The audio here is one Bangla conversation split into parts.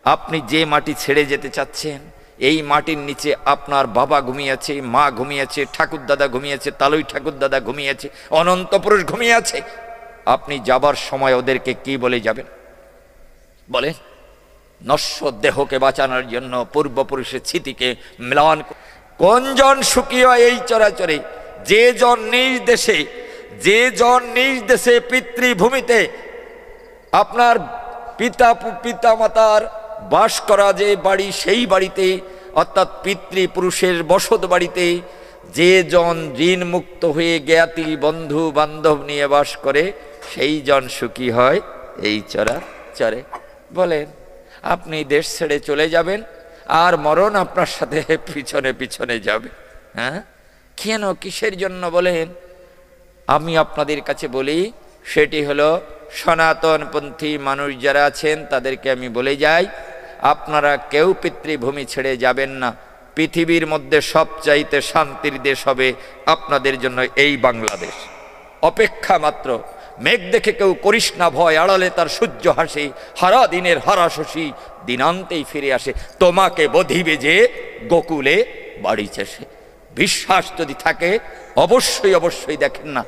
আপনি যে মাটি ছেড়ে যেতে চাচ্ছেন, এই মাটির নিচে আপনার বাবা ঘুমিয়েছে, মা ঘুমিয়েছে, ঠাকুর দাদা ঘুমিয়েছে, তালুই ঠাকুর দাদা ঘুমিয়েছে, অনন্ত পুরুষ ঘুমিয়ে আছে। আপনি যাবার সময় ওদেরকে কি বলে যাবেন বলেন? নশ্বর দেহকে বাঁচানোর জন্য পূর্বপুরুষের স্মৃতিকে ম্লান। কোনজন সুখী হয় এই চরাচরে? যে জন নিজ দেশে, যে জন নিজ দেশে পিতৃভূমিতে আপনার পিতা মাতার বাস করা যে বাড়ি, সেই বাড়িতে অর্থাৎ পিতৃপুরুষের বসত বাড়িতে যে জন ঋণ মুক্ত হয়ে জ্ঞাতি বন্ধু বান্ধব নিয়ে বাস করে, সেই জন সুখী হয় এই চরাচরে। বলেন, আপনি দেশ ছেড়ে চলে যাবেন আর মরণ আপনার সাথে পিছনে পিছনে যাবে। হ্যাঁ, কেন, কিসের জন্য বলেন? আমি আপনাদের কাছে বলি, সেটি হলো সনাতনপন্থী মানুষ যারা আছেন তাদেরকে আমি বলে যাই, আপনারা কেউ পিতৃভূমি ছেড়ে যাবেন না। পৃথিবীর মধ্যে সবচাইতে শান্তির দেশ হবে আপনাদের জন্য এই বাংলাদেশ। অপেক্ষা মাত্র। মেঘ দেখে কেউ করিস না ভয়, আড়ালে তার সূর্য হাসে, হারা দিনের হারা শশী দিনান্তেই ফিরে আসে, তোমাকে বধিবে যে গোকুলে বাড়ি চেষে। বিশ্বাস যদি থাকে অবশ্যই অবশ্যই দেখেন না,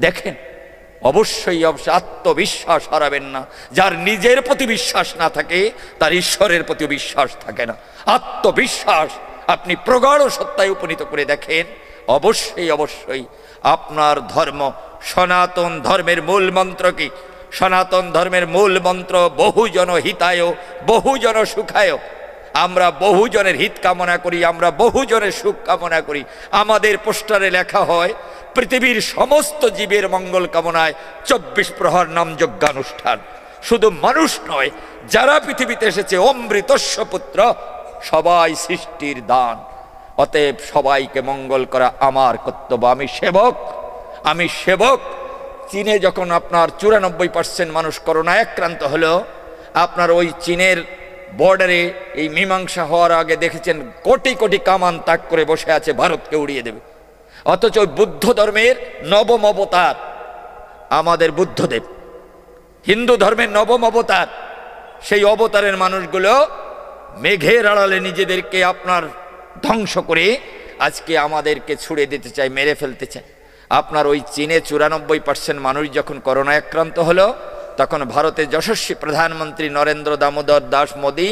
দেখেন অবশ্যই অবশ্যই আত্মবিশ্বাস হারাবেন না। যার নিজের প্রতি বিশ্বাস না থাকে তার ঈশ্বরের প্রতি বিশ্বাস থাকে না। আত্মবিশ্বাস আপনি প্রগাঢ় সত্তায় উপনীত করে দেখেন, অবশ্যই অবশ্যই আপনার ধর্ম, সনাতন ধর্মের মূল মন্ত্র কি? সনাতন ধর্মের মূল মন্ত্র বহুজন হিতায় বহুজন সুখায়। আমরা বহুজনের হিত কামনা করি, আমরা বহুজনের সুখ কামনা করি। আমাদের পোস্টারে লেখা হয় পৃথিবীর সমস্ত জীবের মঙ্গল কামনায় 24 প্রহর নাম যজ্ঞানুষ্ঠান। শুধু মানুষ নয়, যারা পৃথিবীতে এসেছে অমৃতস্য পুত্র, সবাই সৃষ্টির দান। অতএব সবাইকে মঙ্গল করা আমার কর্তব্য। আমি সেবক। চীনে যখন আপনার 94% মানুষ করোনায় আক্রান্ত হলো, আপনার ওই চীনের বর্ডারে এই মীমাংসা হওয়ার আগে দেখেছেন কোটি কোটি কামান তাক করে বসে আছে, ভারতকে উড়িয়ে দেবে। অথচ বুদ্ধ ধর্মের নবম অবতার আমাদের বুদ্ধদেব, হিন্দু ধর্মের নবম অবতার, সেই অবতারের মানুষগুলো মেঘের আড়ালে নিজেদেরকে আপনার ধ্বংস করে আজকে আমাদেরকে ছুড়ে দিতে চায়, মেরে ফেলতে চায়। আপনার ওই চীনে 94% মানুষ যখন করোনায় আক্রান্ত হলো, তখন ভারতের যশস্বী প্রধানমন্ত্রী নরেন্দ্র দামোদর দাস মোদী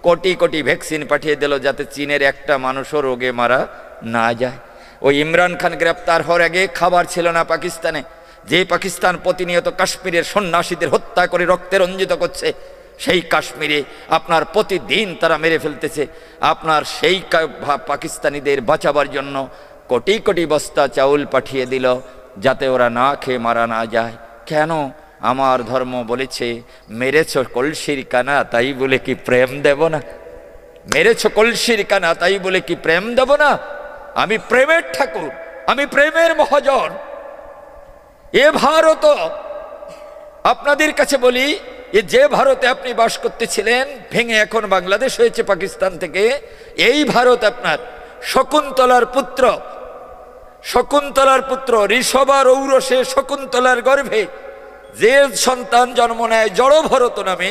কোটি কোটি ভ্যাকসিন পাঠিয়ে দিল, যাতে চীনের একটা মানুষও রোগে মারা না যায়। ওই ইমরান খান গ্রেপ্তার হওয়ার আগে খাবার ছিল না পাকিস্তানে। যে পাকিস্তান প্রতিনিয়ত কাশ্মীরের সন্ন্যাসীদের হত্যা করে রক্তে রঞ্জিত করছে, সেই কাশ্মীরে আপনার প্রতিদিন তারা মেরে ফেলতেছে। আপনার সেই পাকিস্তানিদের বাঁচাবার জন্য কোটি কোটি বস্তা চাউল পাঠিয়ে দিল, যাতে ওরা না খেয়ে মারা না যায়। কেন? আমার ধর্ম বলেছে, মেরেছ কলসির কানা, তাই বলে কি প্রেম দেব না? মেরেছ কলসির কানা, তাই বলে কি প্রেম দেব না? আমি প্রেমের ঠাকুর, আমি প্রেমের মহাজন। এ ভারত, আপনাদের কাছে বলি, এ যে ভারতে আপনি বাস করতেছিলেন ভেঙে এখন বাংলাদেশ হয়েছে পাকিস্তান থেকে, এই ভারত আপনার শকুন্তলার পুত্র, শকুন্তলার পুত্র ঋষভার ঔরসে শকুন্তলার গর্ভে যে সন্তান জন্ম নেয় জড় ভরত নামে,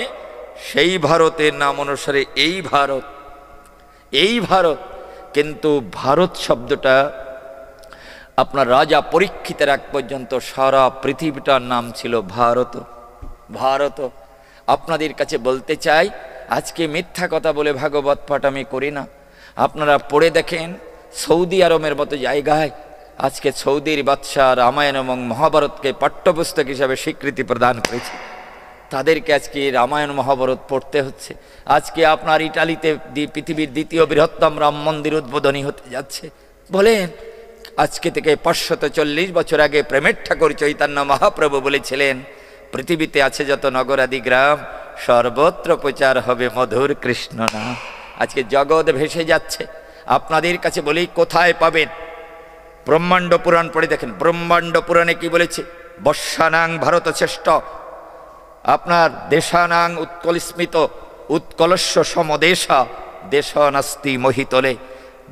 সেই ভারতের নাম অনুসারে এই ভারত, এই ভারত। কিন্তু ভারত শব্দটা আপনার রাজা পরীক্ষিতের আগ পর্যন্ত সারা পৃথিবীটার নাম ছিল ভারত। ভারত। আপনাদের কাছে বলতে চাই, আজকে মিথ্যা কথা বলে ভাগবত পাঠ আমি করি না। আপনারা পড়ে দেখেন, সৌদি আরবের মতো জায়গায় আজকে সৌদির বাদশাহ রামায়ণ এবং মহাভারতকে পাঠ্যপুস্তক হিসাবে স্বীকৃতি প্রদান করেছে। তাদেরকে আজকে রামায়ণ মহাভারত পড়তে হচ্ছে। আজকে আপনার ইটালিতে পৃথিবীর দ্বিতীয় বৃহত্তম রাম মন্দির উদ্বোধনী হতে যাচ্ছে। বলেন, আজকে থেকে 540 বছর আগে প্রেমের ঠাকুর চৈতন্য মহাপ্রভু বলেছিলেন, পৃথিবীতে আছে যত নগরাদি গ্রাম, সর্বত্র প্রচার হবে মধুর কৃষ্ণ নাম। আজকে জগৎ ভেসে যাচ্ছে। আপনাদের কাছে বলি, কোথায় পাবেন? ব্রহ্মাণ্ড পুরাণ পড়ে দেখেন। ব্রহ্মাণ্ড পুরাণে কি বলেছে? বর্ষানাং ভারত শ্রেষ্ঠ, আপনার দেশানাং উৎকলস্মিত উৎকলস্য সমদেশা দেশ নাস্তি মহিতলে।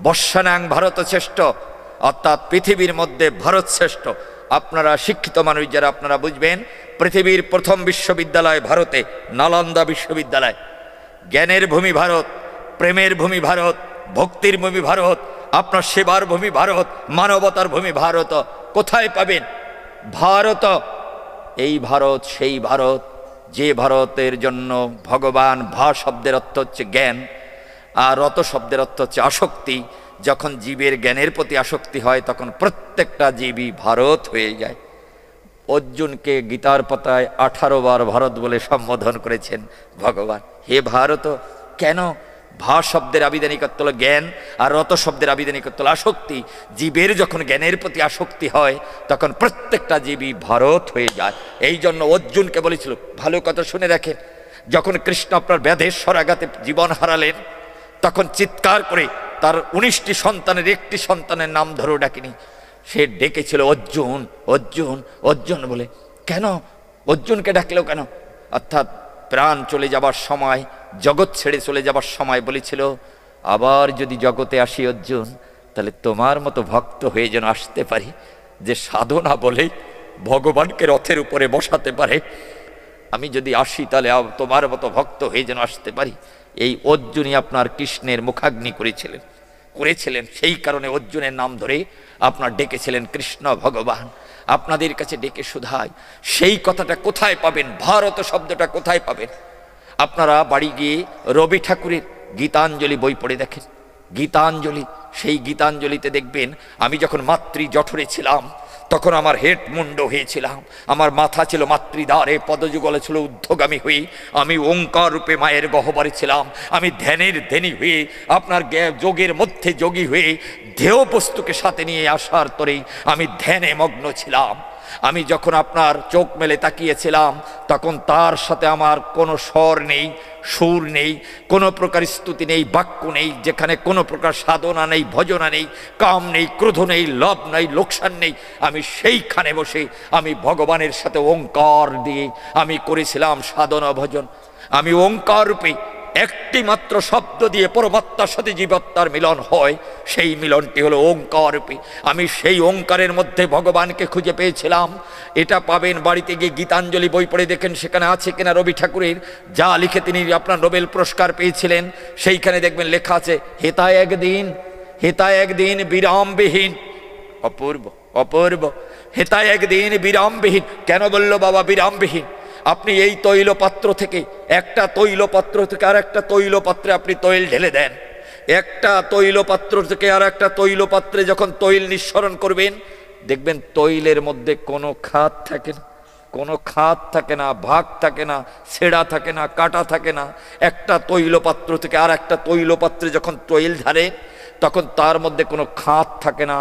বর্ষানাং ভারত শ্রেষ্ঠ, অর্থাৎ পৃথিবীর মধ্যে ভারত শ্রেষ্ঠ। আপনারা শিক্ষিত মানুষ যারা, আপনারা বুঝবেন, পৃথিবীর প্রথম বিশ্ববিদ্যালয় ভারতে নালন্দা বিশ্ববিদ্যালয়। জ্ঞানের ভূমি ভারত, প্রেমের ভূমি ভারত, ভক্তির ভূমি ভারত, আপনার সেবার ভূমি ভারত, মানবতার ভূমি ভারত। কোথায় পাবেন? ভারত। এই ভারত সেই ভারত যে ভারতের জন্য ভগবান ভা শব্দের অর্থ হচ্ছে জ্ঞান, আর রত শব্দের অর্থ হচ্ছে আসক্তি। যখন জীবের জ্ঞানের প্রতি আসক্তি হয় তখন প্রত্যেকটা জীবই ভারত হয়ে যায়। অর্জুনকে গীতার পাতায় 18 বার ভারত বলে সম্বোধন করেছেন ভগবান। হে ভারত, কেন? ভা শব্দের আবিধানিকত্ব হল জ্ঞান, আর রত শব্দের আবিধানিকত্ব হল আসক্তি। জীবের যখন জ্ঞানের প্রতি আসক্তি হয় তখন প্রত্যেকটা জীবই ভারত হয়ে যায়। এই জন্য অর্জুনকে বলেছিল, ভালো কথা শুনে রাখেন, যখন কৃষ্ণ আপনার ব্যাধের স্বরাঘাতে জীবন হারালেন তখন চিৎকার করে তার 19টি সন্তানের একটি সন্তানের নাম ধরেও ডাকেনি, সে ডেকেছিল অর্জুন অর্জুন অর্জুন বলে। কেন অর্জুনকে ডাকলেও কেন? অর্থাৎ প্রাণ চলে যাবার সময়, জগৎ ছেড়ে চলে যাবার সময় বলেছিল, আবার যদি জগতে আসি অর্জুন, তাহলে তোমার মতো ভক্ত হয়ে যেন আসতে পারি, যে সাধনা বলে ভগবানকে রথের উপরে বসাতে পারে। আমি যদি আসি তাহলে তোমার মতো ভক্ত হয়ে যেন আসতে পারি। এই অর্জুনই আপনার কৃষ্ণের মুখাগ্নি করেছিলেন। সেই কারণে অর্জুনের নাম ধরে আপনার ডেকেছিলেন কৃষ্ণ ভগবান। আপনাদের কাছে ডেকে শুধায়, সেই কথাটা কোথায় পাবেন? ভারত শব্দটা কোথায় পাবেন? আপনারা বাড়ি গিয়ে রবি ঠাকুরের গীতাঞ্জলি বই পড়ে দেখেন। গীতাঞ্জলি, সেই গীতাঞ্জলিতে দেখবেন আমি যখন মাতৃ জঠরে ছিলাম তখন আমার হেড মুন্ড হয়েছিলাম, আমার মাথা ছিল মাতৃদ্বারে, পদযুগলে ছিল ঊর্ধ্বগামী হয়ে, আমি ওঙ্কার রূপে মায়ের গহ্বরে ছিলাম। আমি ধ্যানের ধ্যানী হয়ে, আপনার যোগের মধ্যে যোগী হয়ে দেহ বস্তুকে সাথে নিয়ে আসার তরেই আমি ধ্যানে মগ্ন ছিলাম। আমি যখন আপনার চোখ মেলে তাকিয়েছিলাম তখন তার সাথে আমার কোনো স্বর নেই, সুর নেই, কোনো প্রকার স্তুতি নেই, বাক্য নেই, যেখানে কোনো প্রকার সাধনা নেই, ভজনা নেই, কাম নেই, ক্রোধ নেই, লোভ নেই, লোকসান নেই। আমি সেইখানে বসে আমি ভগবানের সাথে ওঙ্কার দিয়ে আমি করেছিলাম সাধনা ভজন। আমি ওঙ্কার রূপে একটি মাত্র শব্দ দিয়ে পরমাত্মার সাথে জীবাত্মার মিলন হয়, সেই মিলনটি হলো ওঙ্কার রূপে। আমি সেই ওঙ্কারের মধ্যে ভগবানকে খুঁজে পেয়েছিলাম। এটা পাবেন বাড়িতে গিয়ে গীতাঞ্জলি বই পড়ে দেখেন, সেখানে আছে কিনা রবি ঠাকুরের যা লিখে তিনি আপনার নোবেল পুরস্কার পেয়েছিলেন। সেইখানে দেখবেন লেখা আছে, হেতা একদিন বিরামবিহীন। অপূর্ব অপূর্ব, হেতা একদিন বিরামবিহীন। কেন বলল বাবা বিরামবিহীন? আপনি এই তৈল পাত্র থেকে একটা তৈল পাত্র থেকে আর একটা তৈল পাত্রে আপনি তৈল ঢেলে দেন, একটা তৈল পাত্র থেকে আর একটা তৈল পাত্রে যখন তৈল নিঃসরণ করবেন দেখবেন তৈলের মধ্যে কোনো খাত থাকে না, কোনো খাত থাকে না, ভাগ থাকে না, ছেঁড়া থাকে না, কাটা থাকে না। একটা তৈল পাত্র থেকে আর একটা তৈল পাত্রে যখন তৈল ঢালে তখন তার মধ্যে কোনো খাত থাকে না।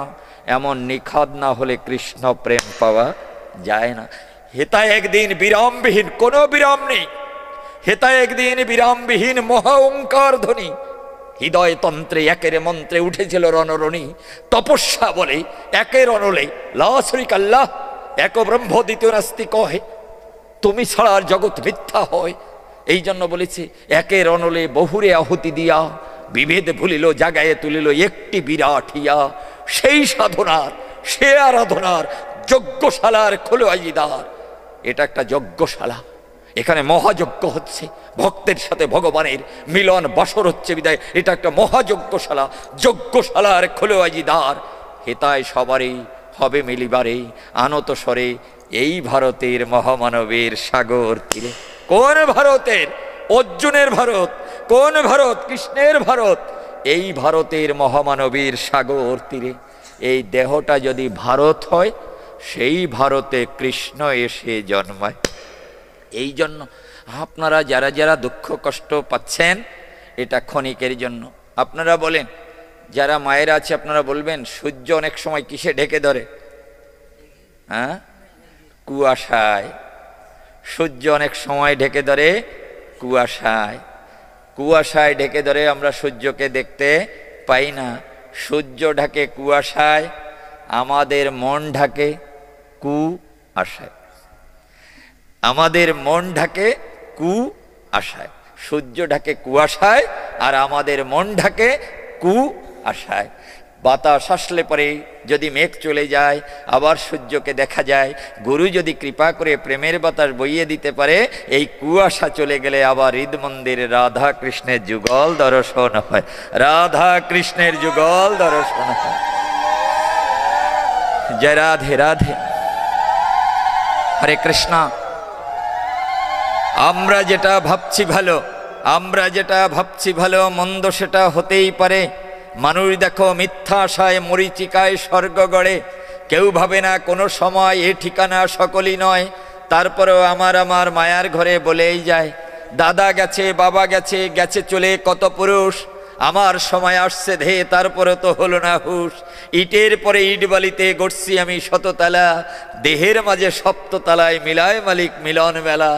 এমন নিখাদ না হলে কৃষ্ণ প্রেম পাওয়া যায় না। হেতা একদিন বিরামবিহীন, কোনো বিরাম নেই। হেতা একদিন বিরামবিহীন মহা ওঙ্কার ধ্বনি। হৃদয় তন্ত্রে একের মন্ত্রে উঠেছিল রণরণী। তপস্যা বলে একের অনলে লা শরীকা আল্লাহ, এক ব্রহ্ম দ্বিতীয় নাস্তি কহে। তুমি ছাড়া আর জগৎ মিথ্যা হয়। এই জন্য বলেছে, একের অনলে বহুরে আহুতি দিয়া, বিভেদ ভুলিল জাগায়ে তুলিল একটি বিরাট হিয়া। সেই সাধনার, সে আরাধনার যজ্ঞশালার খোলো আজিদার। এটা একটা যজ্ঞশালা, এখানে মহাযজ্ঞ হচ্ছে, ভক্তের সাথে ভগবানের মিলন বাসর হচ্ছে বিদায় এটা একটা মহাযজ্ঞশালা। যজ্ঞশালার খোলো আজিদার, হেতায় সবারই হবে মিলিবারে আনত স্বরে এই ভারতের মহামানবের সাগর তীরে। কোন ভারতের? অর্জুনের ভারত। কোন ভারত? কৃষ্ণের ভারত। এই ভারতের মহামানবীর সাগর তীরে। এই দেহটা যদি ভারত হয়, সেই ভারতে কৃষ্ণ এসে জন্মায়। এই জন্য আপনারা যারা যারা দুঃখ কষ্ট পাচ্ছেন, এটা ক্ষণিকের জন্য। আপনারা বলেন, যারা মায়েরা আছে আপনারা বলবেন, সূর্য অনেক সময় কিসে ঢেকে ধরে? হ্যাঁ, কুয়াশায়। সূর্য অনেক সময় ঢেকে ধরে কুয়াশায়। কুয়াশায় ঢেকে ধরে, আমরা সূর্যকে দেখতে পাই না। সূর্য ঢাকে কুয়াশায়, আমাদের মন ঢাকে কুয়াশায়। আমাদের মন ঢাকে কুয়াশায়। সূর্য ঢাকে কুয়াশায় আর আমাদের মন ঢাকে কুয়াশায়। বাতাস আসলে পরে যদি মেঘ চলে যায় আবার সূর্যকে দেখা যায়, গুরু যদি কৃপা করে প্রেমের বাতাস বইয়ে দিতে পারে, এই কুয়াশা চলে গেলে আবার হৃদ মন্দিরে রাধা কৃষ্ণের যুগল দর্শন হয়, রাধা কৃষ্ণের যুগল দর্শন হয়। জয় রাধে রাধে, হরে কৃষ্ণ। আমরা যেটা ভাবছি ভালো, আমরা যেটা ভাবছি ভালো, মন্দ সেটা হতেই পারে। মানুষ দেখো মিথ্যা আশায় মরীচিকায় স্বর্গ গড়ে, কেউ ভাবে না কোনো সময় এ ঠিকানা সকলই নয়। তারপরেও আমার মায়ার ঘরে বলেই যায়, দাদা গেছে, বাবা গেছে, গেছে চলে কত পুরুষ, আমার সময় আসছে ধে, তারপরে তো হলো না হুশ। ইটের পরে ইট বালিতে গড়ছি আমি শততলা, দেহের মাঝে সপ্ততলায় মিলায় মালিক মিলন মেলা।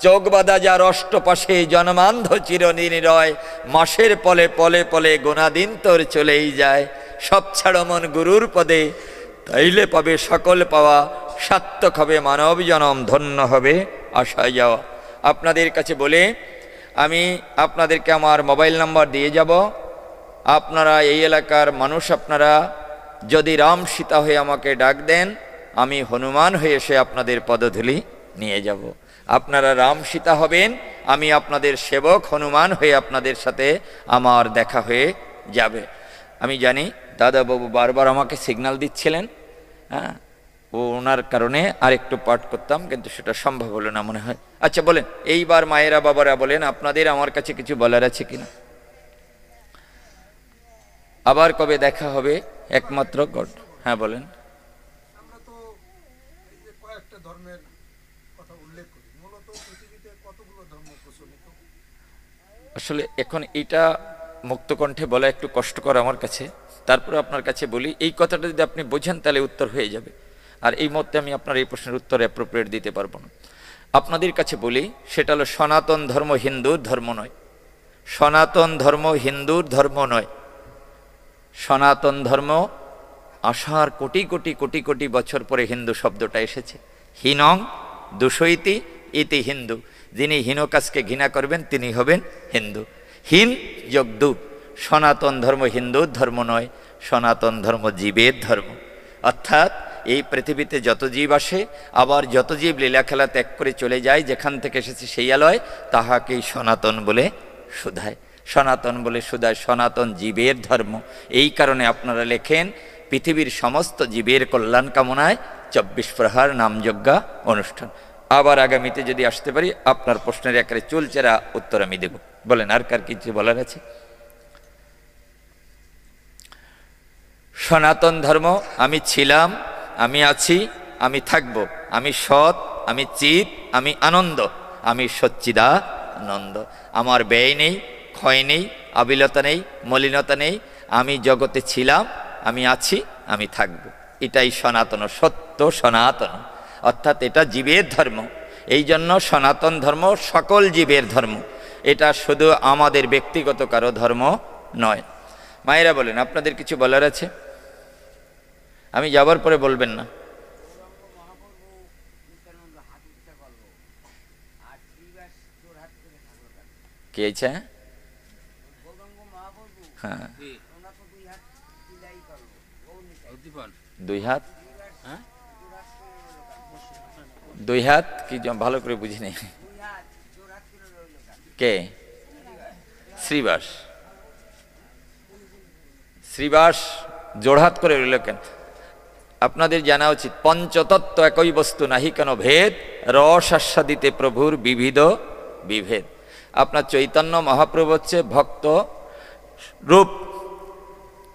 চোখ বাঁধা যার অষ্টপাশে জন্মান্ধ চিরনির্ণয়, মাসের পলে পলে পলে গোনাদিন তোর চলেই যায়। সব ছাড়ো মন গুরুর পদে, তাইলে পাবে সকল পাওয়া, সার্থক হবে মানব জনম, ধন্য হবে আশায় যাওয়া। আপনাদের কাছে বলে আমি আপনাদেরকে আমার মোবাইল নাম্বার দিয়ে যাব। আপনারা এই এলাকার মানুষ, আপনারা যদি রাম সীতা হয়ে আমাকে ডাক দেন, আমি হনুমান হয়ে এসে আপনাদের পদধূলি নিয়ে যাব। আপনারা রাম সীতা হবেন, আমি আপনাদের সেবক হনুমান হয়ে আপনাদের সাথে আমার দেখা হয়ে যাবে। আমি জানি দাদাবাবু বারবার আমাকে সিগন্যাল দিচ্ছিলেন, হ্যাঁ, ওনার কারণে আরেকটু পাঠ করতাম, কিন্তু সেটা সম্ভব হলো না মনে হয়। আচ্ছা বলেন, এইবার মায়েরা বাবারা বলেন, আপনাদের আমার কাছে কিছু বলার আছে কিনা? আবার কবে দেখা হবে একমাত্র গড? হ্যাঁ বলেন। আমরা তো এই যে কয়েকটা ধর্মের কথা উল্লেখ করি, মূলত পৃথিবীতে কতগুলো ধর্ম প্রচলিত? আসলে এখন এটা মুক্তকণ্ঠে বলা একটু কষ্টকর আমার কাছে, তারপরে আপনার কাছে বলি, এই কথাটা যদি আপনি বোঝেন তাহলে উত্তর হয়ে যাবে। আর এই মধ্যে আমি আপনার এই প্রশ্নের উত্তর অ্যাপ্রোপ্রিয়েট দিতে পারবো না। আপনাদের কাছে বলি, সেটা হলো সনাতন ধর্ম হিন্দুর ধর্ম নয়। সনাতন ধর্ম হিন্দুর ধর্ম নয়। সনাতন ধর্ম আসার কোটি কোটি কোটি কোটি বছর পরে হিন্দু শব্দটা এসেছে। হীনং দূষয়তি ইতি হিন্দু, যিনি হীন কাজকে ঘৃণা করবেন তিনি হবেন হিন্দু। হীন যোগ দু, সনাতন ধর্ম হিন্দুর ধর্ম নয়, সনাতন ধর্ম জীবের ধর্ম। অর্থাৎ এই পৃথিবীতে যত জীব আসে, আবার যত জীব লীলা খেলা ত্যাগ করে চলে যায়, যেখান থেকে এসেছে সেই আলয়, তাহাকেই সনাতন বলে শুধায়। সনাতন বলে শুধায়, সনাতন জীবের ধর্ম। এই কারণে আপনারা লেখেন, পৃথিবীর সমস্ত জীবের কল্যাণ কামনায় 24 প্রহার নামযজ্ঞা অনুষ্ঠান। আবার আগামীতে যদি আসতে পারি, আপনার প্রশ্নের একেবারে চুলচেরা উত্তর আমি দেব। বলেন, আর কার কিছু বলার আছে? সনাতন ধর্ম, আমি ছিলাম, আমি আছি, আমি থাকব, আমি সৎ, আমি চিত, আমি আনন্দ, আমি সচ্চিদানন্দ। আমার ব্যয় নেই, ক্ষয় নেই, আবিলতা নেই, মলিনতা নেই। আমি জগতে ছিলাম, আমি আছি, আমি থাকব। এটাই সনাতন, সত্য সনাতন। অর্থাৎ এটা জীবের ধর্ম। এই জন্য সনাতন ধর্ম সকল জীবের ধর্ম। এটা শুধু আমাদের ব্যক্তিগত কারো ধর্ম নয়। মায়েরা বলেন, আপনাদের কিছু বলার আছে? আমি যাবার পরে বলবেন না। কি হয়েছে? হ্যাঁ, দুই হাত, দুই হাত কি ভালো করে বুঝি নেই। কে? শ্রীবাস। শ্রীবাস জোড়হাত করে রইল কেন? আপনাদের জানা উচিত, পঞ্চতত্ত্ব একই বস্তু, নাহি কেন ভেদ, রস আস্বাদিতে প্রভুর বিবিধ বিভেদ। আপনার চৈতন্য মহাপ্রভু হচ্ছে ভক্ত রূপ,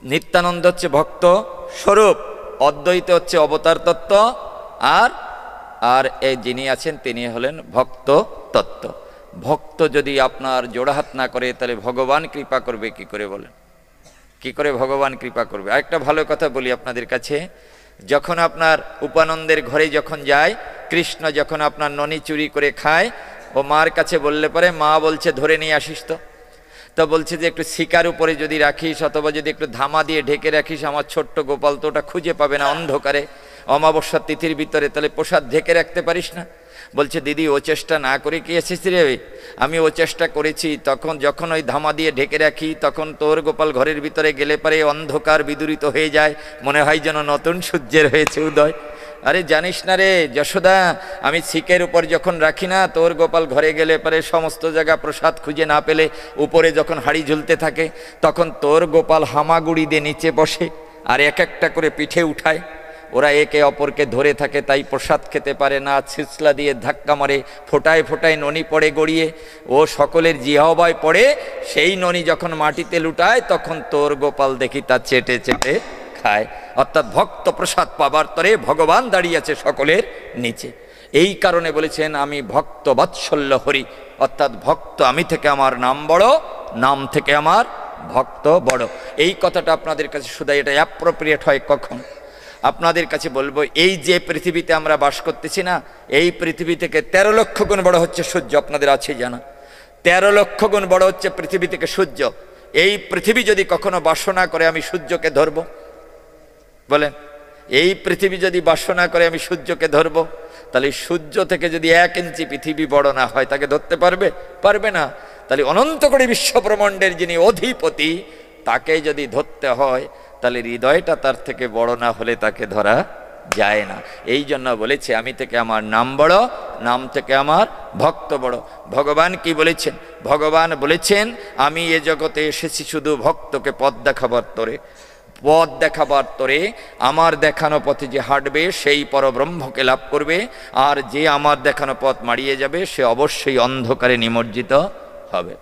নিত্যানন্দ হচ্ছে ভক্ত স্বরূপ, অদ্বৈত হচ্ছে অবতার তত্ত্ব, আর এই যিনি আছেন তিনি হলেন ভক্ত তত্ত্ব। ভক্ত যদি আপনার জোড়াহাত না করে, তাহলে ভগবান কৃপা করবে কি করে? বলেন, কি করে ভগবান কৃপা করবে? আরেকটা ভালো কথা বলি আপনাদের কাছে, যখন আপনার উপানন্দের ঘরে যখন যায়, কৃষ্ণ যখন আপনার ননি চুরি করে খায়, ও মার কাছে বললে পরে মা বলছে ধরে নিয়ে আসিস। তো বলছে যে একটু শিকার উপরে যদি রাখিস, অথবা যদি একটু ধামা দিয়ে ঢেকে রাখিস, আমার ছোট্ট গোপাল তো ওটা খুঁজে পাবে না অন্ধকারে, অমাবস্যার তিথির ভিতরে, তাহলে প্রসাদ ঢেকে রাখতে পারিস না? বলছে দিদি ও চেষ্টা না করে কি এসেছি রে? আমি ও চেষ্টা করেছি, তখন যখন ওই ধামা দিয়ে ঢেকে রাখি তখন তোর গোপাল ঘরের ভিতরে গেলে পারে অন্ধকার বিদূরিত হয়ে যায়, মনে হয় যেন নতুন সূর্যের হয়েছে উদয়। আরে জানিস না রে যশোদা, আমি ছিকের উপর যখন রাখি না, তোর গোপাল ঘরে গেলে পারে সমস্ত জায়গা প্রসাদ খুঁজে না পেলে উপরে যখন হাঁড়ি ঝুলতে থাকে তখন তোর গোপাল হামাগুড়ি দিয়ে নিচে বসে আর এক একটা করে পিঠে উঠায়। ওরা একে অপরকে ধরে থাকে, তাই প্রসাদ খেতে পারে না, ছিঁচলা দিয়ে ধাক্কা মারে, ফোটায় ফোটায় ননি পড়ে গড়িয়ে, ও সকলের জিহবায় পড়ে, সেই ননি যখন মাটিতে লুটায় তখন তোর গোপাল দেখি তা চেটে চেটে খায়। অর্থাৎ ভক্ত প্রসাদ পাবার তরে ভগবান দাঁড়িয়েছে সকলের নিচে। এই কারণে বলেছেন আমি ভক্ত বাৎসল্য হরি, অর্থাৎ ভক্ত আমি থেকে আমার নাম বড়, নাম থেকে আমার ভক্ত বড়। এই কথাটা আপনাদের কাছে শুধু এটা অ্যাপ্রোপ্রিয়েট হয় কখন? আপনাদের কাছে বলবো, এই যে পৃথিবীতে আমরা বাস করতেছি না, এই পৃথিবী থেকে 13 লক্ষ গুণ বড় হচ্ছে সূর্য। আপনাদের আছে জানা? 13 লক্ষ গুণ বড় হচ্ছে পৃথিবী থেকে সূর্য। এই পৃথিবী যদি কখনো বাসনা করে আমি সূর্যকে ধরব, বলেন এই পৃথিবী যদি বাসনা করে আমি সূর্যকে ধরব, তাহলে সূর্য থেকে যদি 1 ইঞ্চি পৃথিবী বড় না হয় তাকে ধরতে পারবে? পারবে না। তাহলে অনন্ত কোটি বিশ্বব্রহ্মাণ্ডের যিনি অধিপতি, তাকে যদি ধরতে হয় তাহলে হৃদয়টা তার থেকে বড় না হলে তাকে ধরা যায় না। এই জন্য বলেছে আমি থেকে আমার নাম বড়, নাম থেকে আমার ভক্ত বড়। ভগবান কি বলেছেন? ভগবান বলেছেন আমি এ জগতে এসেছি শুধু ভক্তকে পথ দেখাবার তরে। পথ দেখাবার তরে আমার দেখানো পথে যে হাঁটবে সেই পরব্রহ্মকে লাভ করবে, আর যে আমার দেখানো পথ মারিয়ে যাবে সে অবশ্যই অন্ধকারে নিমজ্জিত হবে।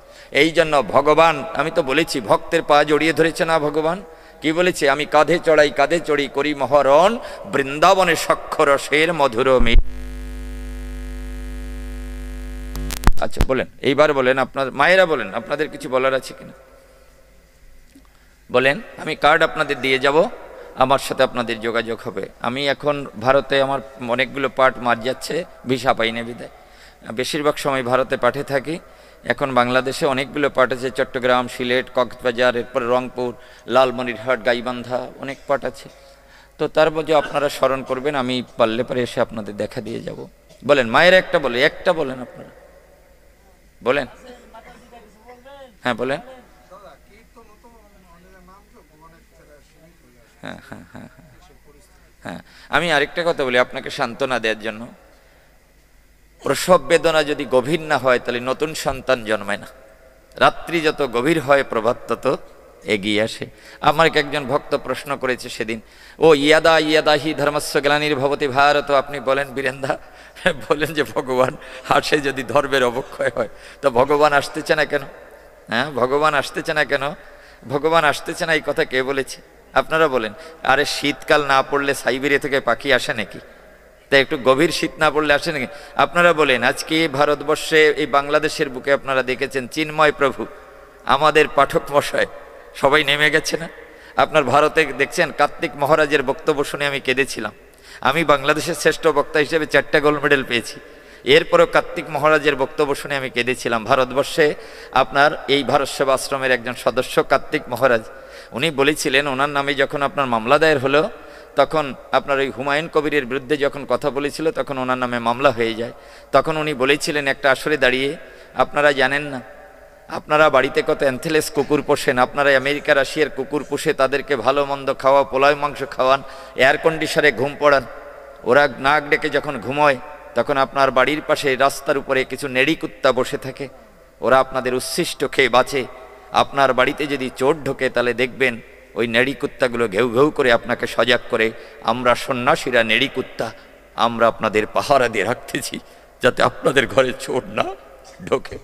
এই জন্য ভগবান, আমি তো বলেছি ভক্তের পা জড়িয়ে ধরেছে না ভগবান? কি বলেছে? আমি কাঁধে চড়াই কাঁধে চড়ি করি মহরণ, বৃন্দাবনে সক্ষরসের মধুর মে। আচ্ছা বলেন, এইবার বলেন, আপনার মায়েরা বলেন, আপনাদের কিছু বলার আছে কিনা বলেন। আমি কার্ড আপনাদের দিয়ে যাব, আমার সাথে আপনাদের যোগাযোগ হবে। আমি এখন ভারতে আমার অনেকগুলো পাঠ মার যাচ্ছে, ভিসা পাই না বিদায়। বেশিরভাগ সময় ভারতে পাঠে থাকি। এখন বাংলাদেশে অনেকগুলো পাঠ আছে, চট্টগ্রাম, সিলেট, কক্সবাজার, এরপর রংপুর, লালমনিরহাট, গাইবান্ধা, অনেক পাঠ আছে। তো তার মধ্যে আপনারা স্মরণ করবেন, আমি পারলে পরে এসে আপনাদের দেখা দিয়ে যাব। বলেন মায়েরা একটা বলে, একটা বলেন আপনারা বলেন। হ্যাঁ বলেন। দাদা কীর্তন তো অনেক নাম তো অনেক জায়গায় সীমিত হয়ে আসে হ্যাঁ হ্যাঁ হ্যাঁ হ্যাঁ দেশের পরিস্থিতি। হ্যাঁ, আমি আরেকটা কথা বলি আপনাকে সান্ত্বনা দেওয়ার জন্য। প্রসব বেদনা যদি গভীর না হয় তাহলে নতুন সন্তান জন্মায় না। রাত্রি যত গভীর হয় প্রভাত তত এগিয়ে আসে। আমাকে একজন ভক্ত প্রশ্ন করেছে সেদিন, ও ইয়াদা ইয়াদাহি ধর্মস্য গ্লানির ভবতি ভারত, আপনি বলেন বীরেন্দা, বলেন যে ভগবান আসে যদি ধর্মের অবক্ষয় হয়, তো ভগবান আসতেছে না কেন? হ্যাঁ, ভগবান আসতেছে না কেন? ভগবান আসতেছে না এই কথা কে বলেছে? আপনারা বলেন। আরে শীতকাল না পড়লে সাইবেরিয়া থেকে পাখি আসে নাকি? তাই একটু গভীর শীত না পড়লে আসে নাকি? আপনারা বলেন। আজকে ভারতবর্ষে এই বাংলাদেশের বুকে আপনারা দেখেছেন চিন্ময় প্রভু, আমাদের পাঠক মশাই সবাই নেমে গেছে না? আপনার ভারতে দেখছেন কার্তিক মহারাজের বক্তব্য শুনে আমি কেঁদেছিলাম। আমি বাংলাদেশের শ্রেষ্ঠ বক্তা হিসেবে 4টা গোল্ড মেডেল পেয়েছি। এরপরও কার্তিক মহারাজের বক্তব্য শুনে আমি কেঁদেছিলাম। ভারতবর্ষে আপনার এই ভারত সেবা আশ্রমের একজন সদস্য কার্তিক মহারাজ, উনি বলেছিলেন ওনার নামে যখন আপনার মামলা দায়ের হলো, তখন আপনার ওই হুমায়ুন কবিরের বিরুদ্ধে যখন কথা বলেছিল তখন ওনার নামে মামলা হয়ে যায়। তখন উনি বলেছিলেন একটা আসরে দাঁড়িয়ে, আপনারা জানেন না আপনারা বাড়িতে কত অ্যান্থেলেস কুকুর পোষেন, আপনারা আমেরিকা রাশিয়ার কুকুর পুষে তাদেরকে ভালো মন্দ খাওয়া, পোলাও মাংস খাওয়ান, এয়ার কন্ডিশনে ঘুম পড়ান, ওরা নাক ডেকে যখন ঘুমোয় তখন আপনার বাড়ির পাশে রাস্তার উপরে কিছু নেড়ি কুত্তা বসে থাকে, ওরা আপনাদের উচ্ছিষ্ট খেয়ে বাঁচে। আপনার বাড়িতে যদি চোর ঢোকে তাহলে দেখবেন ওই নেড়ি কুত্তাগুলো ঘেউ ঘেউ করে আপনাকে সজাগ করে, আমরা সন্ন্যাসীরা নেড়ি কুত্তা, আমরা আপনাদের পাহারা দিয়ে রাখতেছি যাতে আপনাদের ঘরে চোর না ঢোকে।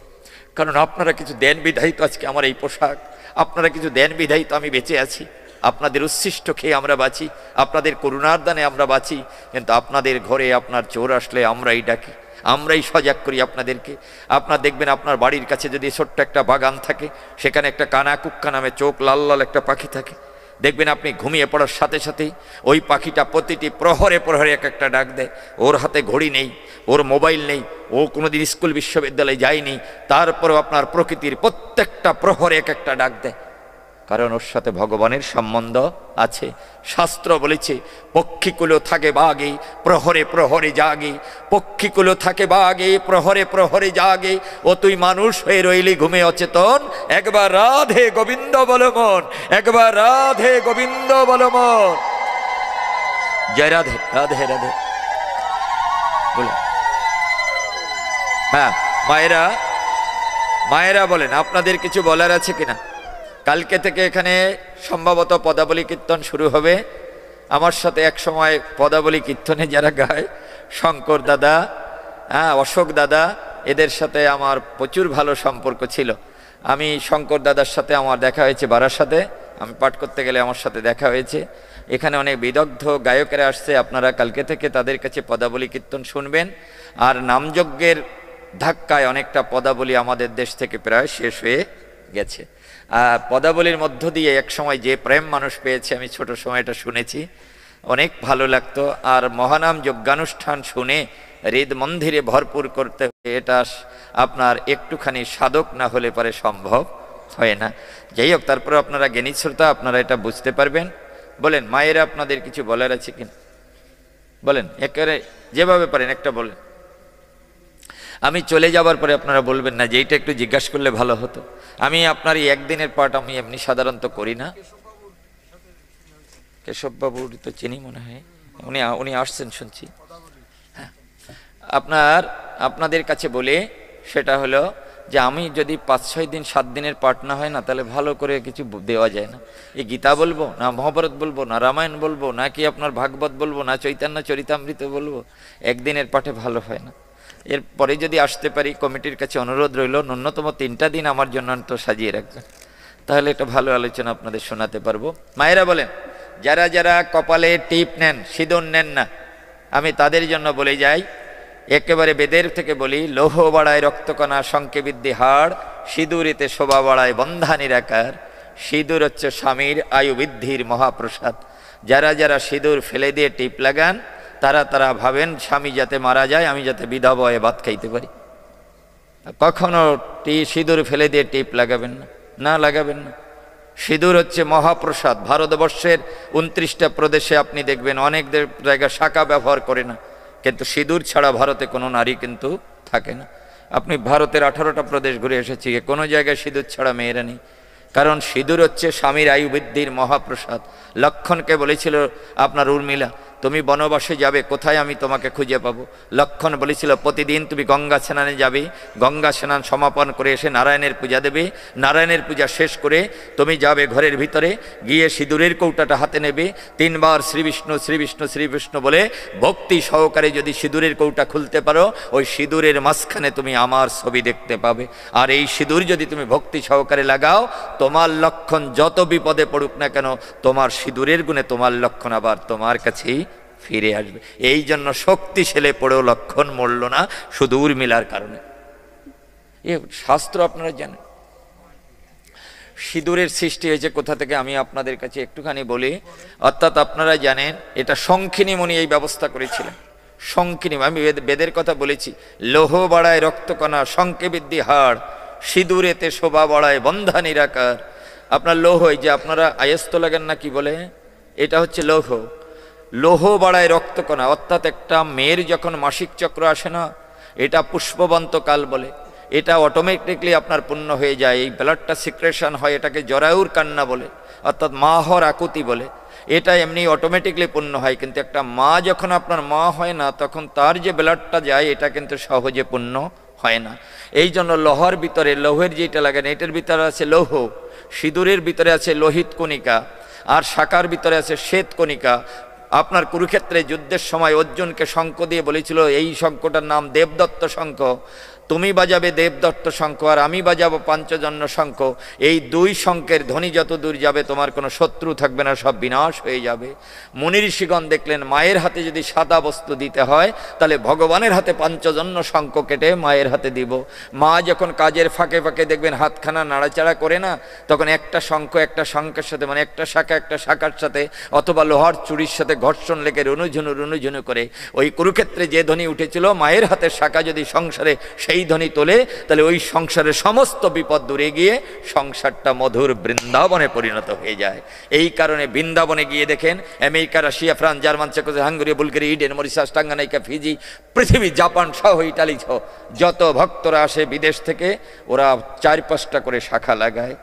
কারণ আপনারা কিছু দেন বিধায়িত আজকে আমার এই পোশাক, আপনারা কিছু দেন বিধায়িত আমি বেঁচে আছি, আপনাদের উচ্ছিষ্ট খেয়ে আমরা বাঁচি, আপনাদের করুণার দানে আমরা বাঁচি। কিন্তু আপনাদের ঘরে আপনার চোর আসলে আমরাই ডাকি, আমরাই সজাগ করি আপনাদেরকে। আপনার দেখবেন আপনার বাড়ির কাছে যদি ছোট্ট একটা বাগান থাকে, সেখানে একটা কানা কুক্কা নামে চোখ লাল লাল একটা পাখি থাকে, দেখবেন আপনি ঘুমিয়ে পড়ার সাথে সাথেই ওই পাখিটা প্রতিটি প্রহরে প্রহরে এক একটা ডাক দেয়। ওর হাতে ঘড়ি নেই, ওর মোবাইল নেই, ও কোনোদিন স্কুল বিশ্ববিদ্যালয়ে যায়নি, তারপরেও আপনার প্রকৃতির প্রত্যেকটা প্রহরে এক একটা ডাক দেয়। কারণ ওর সাথে ভগবানের সম্বন্ধ আছে। শাস্ত্র বলেছে পক্ষীকুলো থাকে বাগে প্রহরে প্রহরে জাগে, পক্ষীকুলো থাকে বাগে প্রহরে প্রহরে জাগে, ও তুই মানুষ হয়ে রইলি ঘুমে অচেতন, একবার রাধে গোবিন্দ বল মন, একবার রাধে গোবিন্দ বল মন। জয় রাধে রাধে রাধে বলে। হ্যাঁ মায়েরা বলেন আপনাদের কিছু বলার আছে কিনা? কালকে থেকে এখানে সম্ভবত পদাবলী কীর্তন শুরু হবে। আমার সাথে এক সময় পদাবলী কীর্তনে যারা গায়, শঙ্কর দাদা, অশোক দাদা, এদের সাথে আমার প্রচুর ভালো সম্পর্ক ছিল। আমি শঙ্কর দাদার সাথে আমার দেখা হয়েছে বারাসাতে, আমি পাঠ করতে গেলে আমার সাথে দেখা হয়েছে। এখানে অনেক বিদগ্ধ গায়কেরা আসছে, আপনারা কালকে থেকে তাদের কাছে পদাবলী কীর্তন শুনবেন। আর নামযজ্ঞের ধাক্কায় অনেকটা পদাবলী আমাদের দেশ থেকে প্রায় শেষ হয়ে গেছে। পদাবলীর মধ্য দিয়ে এক সময় যে প্রেম মানুষ পেয়েছে, আমি ছোট সময় এটা শুনেছি, অনেক ভালো লাগতো। আর মহানাম যজ্ঞানুষ্ঠান শুনে হৃদ মন্দিরে ভরপুর করতে হবে, এটা আপনার একটুখানি সাধক না হলে পরে সম্ভব হয় না। যাই হোক, তারপরে আপনারা জ্ঞানী শ্রোতা, আপনারা এটা বুঝতে পারবেন। বলেন মায়েরা আপনাদের কিছু বলার আছে কিনা? বলেন, একেবারে যেভাবে পারেন একটা বলেন। আমি চলে যাবার পরে আপনারা বলবেন না যে এইটা একটু জিজ্ঞাসা করলে ভালো হতো। আমি আপনার এই একদিনের পাঠ আমি এমনি সাধারণত করি না। কেশববাবুর তো চিনি মনে হয়, উনি আসছেন শুনছি। হ্যাঁ, আপনাদের কাছে বলে সেটা হলো যে আমি যদি 5-6 দিন 7 দিনের পাঠ না হয় না, তাহলে ভালো করে কিছু দেওয়া যায় না। এই গীতা বলবো না, মহাভারত বলবো না, রামায়ণ বলবো নাকি আপনার ভাগবত বলবো না, চৈতন্য চরিতামৃত বলবো, একদিনের পাঠে ভালো হয় না। এরপরে যদি আসতে পারি, কমিটির কাছে অনুরোধ রইল ন্যূনতম 3টা দিন আমার জন্য তো সাজিয়ে রাখবেন, তাহলে একটা ভালো আলোচনা আপনাদের শোনাতে পারবো। মায়েরা বলেন, যারা যারা কপালে টিপ নেন, সিঁদুর নেন না, আমি তাদের জন্য বলে যাই, একেবারে বেদের থেকে বলি, লৌহ বাড়ায় রক্তকণা, শঙ্কে বৃদ্ধি হাড়, সিঁদুরেতে শোভা বাড়ায় বন্ধা নিরাকার। সিঁদুর হচ্ছে স্বামীর আয়ু বৃদ্ধির মহাপ্রসাদ। যারা যারা সিঁদুর ফেলে দিয়ে টিপ লাগান, তারা ভাবেন স্বামী যাতে মারা যায়, আমি যাতে বিধবা হয়ে ভাত খাইতে পারি। কখনো সিঁদুর ফেলে দিয়ে টিপ লাগাবেন না, লাগাবেন না। সিঁদুর হচ্ছে মহাপ্রসাদ। ভারতবর্ষের 29টা প্রদেশে আপনি দেখবেন অনেক জায়গায় শাঁখা ব্যবহার করে না, কিন্তু সিঁদুর ছাড়া ভারতে কোনো নারী কিন্তু থাকে না। আপনি ভারতের 18টা প্রদেশ ঘুরে এসেছি, কোনো জায়গায় সিঁদুর ছাড়া মেয়েরা নেই। কারণ সিঁদুর হচ্ছে স্বামীর আয়ু বৃদ্ধির মহাপ্রসাদ। লক্ষণকে বলেছিল আপনার উর্মিলা, তুমি বনবাসে যাবে, কোথায় আমি তোমাকে খুঁজে পাবো? লক্ষণ বলেছিল প্রতিদিন তুমি গঙ্গা স্নানে যাবে, গঙ্গা স্নান সমাপন করে এসে নারায়ণের পূজা দেবে, নারায়ণের পূজা শেষ করে তুমি যাবে ঘরের ভিতরে, গিয়ে সিঁদুরের কৌটাটা হাতে নেবে, 3 বার শ্রী বিষ্ণু শ্রী বিষ্ণু শ্রী বিষ্ণু বলে ভক্তি সহকারে যদি সিঁদুরের কৌটা খুলতে পারো, ওই সিঁদুরের মাঝখানে তুমি আমার ছবি দেখতে পাবে। আর এই সিঁদুর যদি তুমি ভক্তি সহকারে লাগাও, তোমার লক্ষণ যত বিপদে পড়ুক না কেন, তোমার সিঁদুরের গুণে তোমার লক্ষণ আবার তোমার কাছেই ফিরে আসবে। এই জন্য শক্তিশালী পড়েও লক্ষণ মরল না, শুধু উর্মিলার কারণে। এ শাস্ত্র আপনারা জানেন। সিঁদুরের সৃষ্টি হয়েছে কোথা থেকে আমি আপনাদের কাছে একটুখানি বলি। অর্থাৎ আপনারা জানেন এটা শঙ্খিনী মুনি এই ব্যবস্থা করেছিলেন। শঙ্খিনী, আমি বেদের কথা বলেছি, লৌহ বাড়ায় রক্তকণা, শঙ্কে বৃদ্ধি হাড়, সিঁদুরেতে শোভা বাড়ায় বন্ধা নিরাকার। আপনার লৌহ, এই যে আপনারা আয়স্ত লাগেন না কি বলে, এটা হচ্ছে লৌহ। লৌহ বাড়ায় রক্তকণা, অর্থাৎ একটা মেয়ের যখন মাসিক চক্র আসে না, এটা পুষ্পবন্ত কাল বলে, এটা অটোমেটিকলি আপনার পূর্ণ হয়ে যায়। এই ব্লাডটা সিক্রেশন হয়, এটাকে জরায়ুর কান্না বলে, অর্থাৎ মা হওয়ার আকুতি বলে। এটা এমনি অটোমেটিকলি পূর্ণ হয়, কিন্তু একটা মা যখন আপনার মা হয় না, তখন তার যে ব্লাডটা যায় এটা কিন্তু সহজে পূর্ণ হয় না। এই জন্য লোহার ভিতরে, লৌহের যেটা লাগেন এটার ভিতরে আছে লৌহ, সিঁদুরের ভিতরে আছে লোহিত কণিকা, আর শাখার ভিতরে আছে শ্বেত কণিকা। আপনার কুরুক্ষেত্রে যুদ্ধের সময় অর্জুনকে শঙ্খ দিয়ে বলেছিল, এই শঙ্খটার নাম দেবদত্ত শঙ্খ, তুমি বাজাবে দেবদত্ত শঙ্খ আর আমি বাজাবো পাঞ্চজন্য শঙ্খ। এই 2 শঙ্খের ধ্বনি যত দূর যাবে তোমার কোনো শত্রু থাকবে না, সব বিনাশ হয়ে যাবে। মুনি ঋষিগণ দেখলেন মায়ের হাতে যদি সাদা বস্তু দিতে হয়, তাহলে ভগবানের হাতে পাঞ্চজন্য শঙ্খ কেটে মায়ের হাতে দিব। মা যখন কাজের ফাঁকে ফাঁকে দেখবেন হাতখানা নাড়াচাড়া করে না, তখন একটা শঙ্খ একটা শঙ্খের সাথে, মানে একটা শাখা একটা শাখার সাথে, অথবা লোহার চুরির সাথে ঘর্ষণ লেগে রুনুঝুনু রুনুঝুনু করে ওই কুরুক্ষেত্রে যে ধ্বনি উঠেছিল, মায়ের হাতের শাখা যদি সংসারে সেই সেই ধ্বনি তোলে, তাহলে ওই সংসারের সমস্ত বিপদ দূরে গিয়ে সংসারটা মধুর বৃন্দাবনে পরিণত হয়ে যায়। এই কারণে বৃন্দাবনে গিয়ে দেখেন America, Russia, France, German, Czechoslovakia, Hungary, Bulgaria, Eden, Mauritius, Tanganyika, Fiji, পৃথিবী, জাপান সহ, ইটালি সহ যত ভক্তরা আসে বিদেশ থেকে, ওরা 4-5টা করে শাখা লাগায়।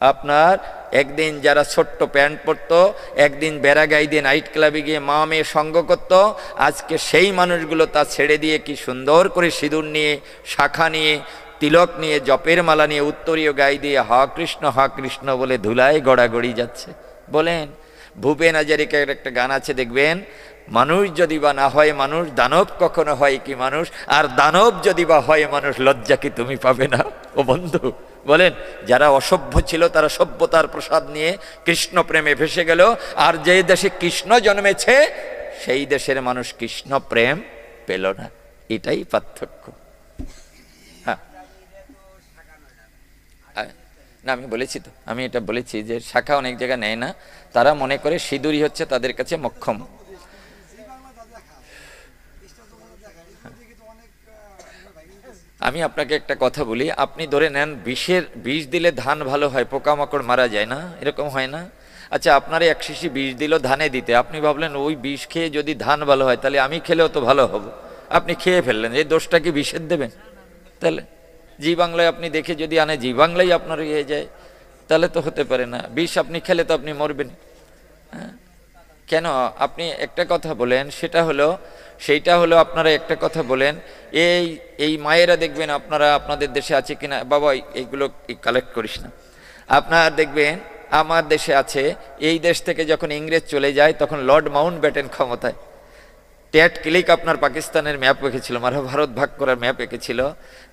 আপনার একদিন যারা ছোট্ট প্যান্ট পরতো, একদিন বেড়াগাই দিয়ে নাইট ক্লাবে গিয়ে মা মেয়ে সঙ্গ করত, আজকে সেই মানুষগুলো তা ছেড়ে দিয়ে কি সুন্দর করে সিঁদুর নিয়ে, শাখা নিয়ে, তিলক নিয়ে, জপের মালা নিয়ে, উত্তরীয় গাই দিয়ে হা কৃষ্ণ বলে ধুলায় গড়াগড়ি যাচ্ছে। বলেন, ভূপেন হাজারিকার একটা গান আছে দেখবেন, মানুষ যদি বা না হয় মানুষ, দানব কখনো হয় কি মানুষ, আর দানব যদি বা হয় মানুষ, লজ্জা কি তুমি পাবে না ও বন্ধু? বলেন, যারা অসভ্য ছিল তারা সভ্যতার প্রসাদ নিয়ে কৃষ্ণ প্রেমে ভেসে গেল, আর যে দেশে কৃষ্ণ জন্মেছে সেই দেশের মানুষ কৃষ্ণ প্রেম পেল না। এটাই পার্থক্য। হ্যাঁ, না আমি বলেছি তো, আমি এটা বলেছি যে শাখা অনেক জায়গায় নেয় না, তারা মনে করে সিঁদুরই হচ্ছে তাদের কাছে মক্ষম। আমি আপনাকে একটা কথা বলি, আপনি ধরে নেন বিষ দিলে ধান ভালো হয়, পোকামাকড় মারা যায় না, এরকম হয় না? আচ্ছা, আপনার 1 শিশি বিষ দিল ধানে দিতে, আপনি ভাবলেন ওই বিষ খেয়ে যদি ধান ভালো হয় তাহলে আমি খেলেও তো ভালো হব, আপনি খেয়ে ফেললেন, এই দোষটা কি বিষের দেবেন? তাহলে জি বাংলায় আপনি দেখে যদি আনে জি বাংলায় আপনার ইয়ে যায়, তাহলে তো হতে পারে না। বিষ আপনি খেলে তো আপনি মরবেন। হ্যাঁ, কেন? আপনি একটা কথা বলেন, সেইটা হলো আপনারা একটা কথা বলেন, এই মায়েরা দেখবেন, আপনাদের দেশে আছে কিনা বাবা, এইগুলো কালেক্ট করিস না, আপনার দেখবেন আমার দেশে আছে। এই দেশ থেকে যখন ইংরেজ চলে যায় তখন লর্ড মাউন্ট ব্যাটেন ক্ষমতায়, ট্যাট ক্লিক আপনার পাকিস্তানের ম্যাপ এঁকেছিল, মানে ভারত ভাগ করার ম্যাপ এঁকেছিল,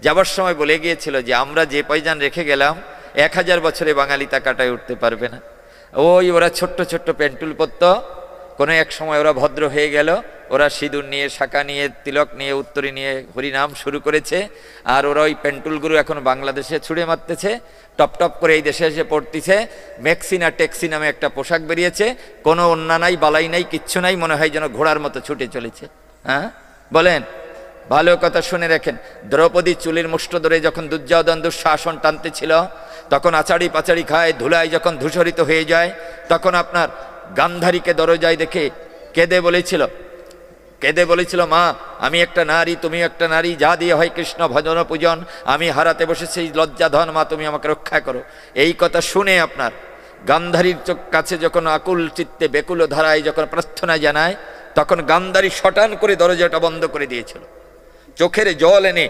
যাবার সময় বলে গিয়েছিল যে আমরা যে পয়জান রেখে গেলাম 1000 বছরে বাঙালি তা কাটায় উঠতে পারবে না। ওরা ছোট্ট ছোট্ট পেন্টুল পরত, কোনো এক সময় ওরা ভদ্র হয়ে গেল, ওরা সিঁদুর নিয়ে, শাখা নিয়ে, তিলক নিয়ে, উত্তরী নিয়ে হরিনাম শুরু করেছে, আর ওরা ওই পেন্টুলগুলো এখন বাংলাদেশে ছুঁড়ে মারতেছে, টপ টপ করে এই দেশে এসে পড়তেছে। মেক্সি না টেক্সি নামে একটা পোশাক বেরিয়েছে, কোনো অন্যা নাই, বালাই নাই, কিচ্ছু নাই, মনে হয় যেন ঘোড়ার মতো ছুটে চলেছে। হ্যাঁ বলেন, ভালো কথা শুনে রাখেন, দ্রৌপদী চুলের মুষ্ট ধরে যখন দুর্যোধন দুঃশাসন টানতেছিল, তখন আচাড়ি পাচাড়ি খায়, ধুলায় যখন ধূসরিত হয়ে যায়, তখন আপনার গান্ধারীকে দরজায় দেখে কেঁদে বলেছিল, মা আমি একটা নারী, তুমি একটা নারী, যা দিয়ে হয় কৃষ্ণ ভজন পূজন, আমি হারাতে বসেছি লজ্জা ধন, মা তুমি আমাকে রক্ষা করো। এই কথা শুনে আপনার গান্ধারীর কাছে যখন আকুল চিত্তে বেকুল ধারায় যখন প্রার্থনা জানায়, তখন গান্ধারী শটান করে দরজাটা বন্ধ করে দিয়েছিল, চোখের জল এনে